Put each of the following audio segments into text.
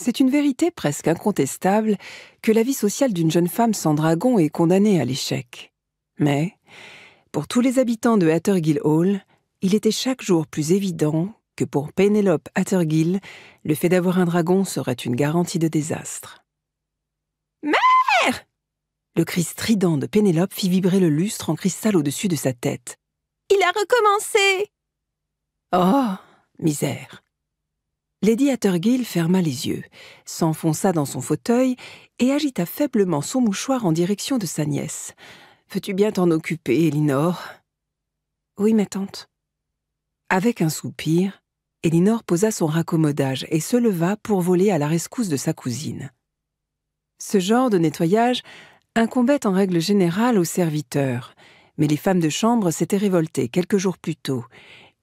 C'est une vérité presque incontestable que la vie sociale d'une jeune femme sans dragon est condamnée à l'échec. Mais, pour tous les habitants de Hattergill Hall, il était chaque jour plus évident que pour Pénélope Hattergill, le fait d'avoir un dragon serait une garantie de désastre. « Mère !» Le cri strident de Pénélope fit vibrer le lustre en cristal au-dessus de sa tête. « Il a recommencé !»« Oh, misère !» Lady Hattergill ferma les yeux, s'enfonça dans son fauteuil et agita faiblement son mouchoir en direction de sa nièce. « Veux-tu bien t'en occuper, Elinor ?»« Oui, ma tante. » Avec un soupir, Elinor posa son raccommodage et se leva pour voler à la rescousse de sa cousine. Ce genre de nettoyage incombait en règle générale aux serviteurs, mais les femmes de chambre s'étaient révoltées quelques jours plus tôt,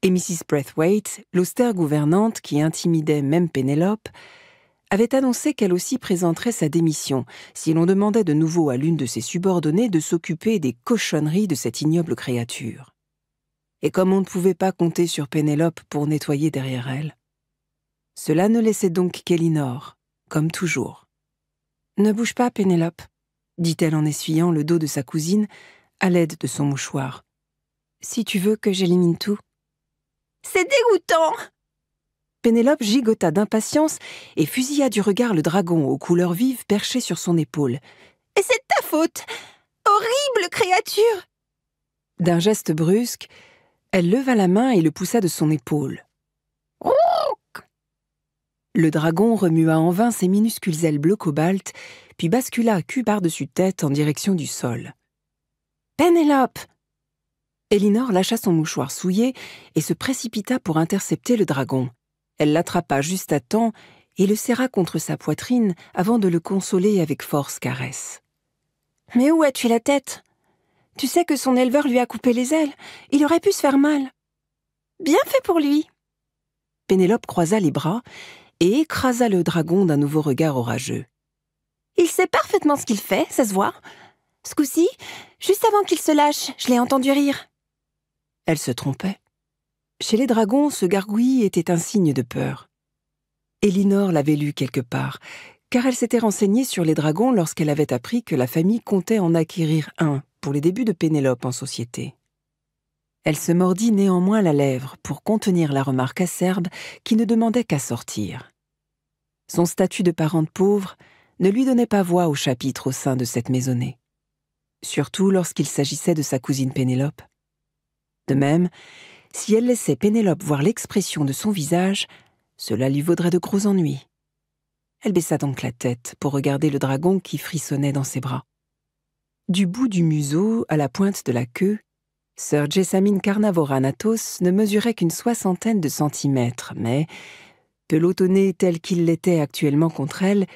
et Mrs. Braithwaite, l'austère gouvernante qui intimidait même Pénélope, avait annoncé qu'elle aussi présenterait sa démission si l'on demandait de nouveau à l'une de ses subordonnées de s'occuper des cochonneries de cette ignoble créature. Et comme on ne pouvait pas compter sur Pénélope pour nettoyer derrière elle, cela ne laissait donc qu'Elinor, comme toujours. « Ne bouge pas, Pénélope, » dit-elle en essuyant le dos de sa cousine à l'aide de son mouchoir. « Si tu veux que j'élimine tout. » « C'est dégoûtant !» Pénélope gigota d'impatience et fusilla du regard le dragon aux couleurs vives perché sur son épaule. « Et c'est ta faute! Horrible créature !» D'un geste brusque, elle leva la main et le poussa de son épaule. Le dragon remua en vain ses minuscules ailes bleu cobalt, puis bascula cul par-dessus tête en direction du sol. « Pénélope !» Elinor lâcha son mouchoir souillé et se précipita pour intercepter le dragon. Elle l'attrapa juste à temps et le serra contre sa poitrine avant de le consoler avec force caresse. « Mais où as-tu la tête ? Tu sais que son éleveur lui a coupé les ailes. Il aurait pu se faire mal. »« Bien fait pour lui !» Pénélope croisa les bras et écrasa le dragon d'un nouveau regard orageux. « Il sait parfaitement ce qu'il fait, ça se voit. Ce coup-ci, juste avant qu'il se lâche, je l'ai entendu rire. » Elle se trompait. Chez les dragons, ce gargouillis était un signe de peur. Elinor l'avait lu quelque part, car elle s'était renseignée sur les dragons lorsqu'elle avait appris que la famille comptait en acquérir un pour les débuts de Pénélope en société. Elle se mordit néanmoins la lèvre pour contenir la remarque acerbe qui ne demandait qu'à sortir. Son statut de parente pauvre ne lui donnait pas voix au chapitre au sein de cette maisonnée, surtout lorsqu'il s'agissait de sa cousine Pénélope. De même, si elle laissait Pénélope voir l'expression de son visage, cela lui vaudrait de gros ennuis. Elle baissa donc la tête pour regarder le dragon qui frissonnait dans ses bras. Du bout du museau à la pointe de la queue, Sir Jessamine Carnavora Nathos ne mesurait qu'une 60aine de centimètres, mais, pelotonné tel qu'il l'était actuellement contre elle,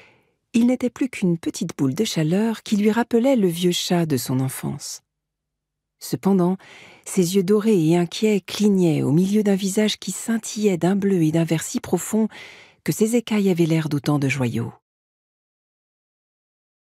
il n'était plus qu'une petite boule de chaleur qui lui rappelait le vieux chat de son enfance. Cependant, ses yeux dorés et inquiets clignaient au milieu d'un visage qui scintillait d'un bleu et d'un vert si profond que ses écailles avaient l'air d'autant de joyaux.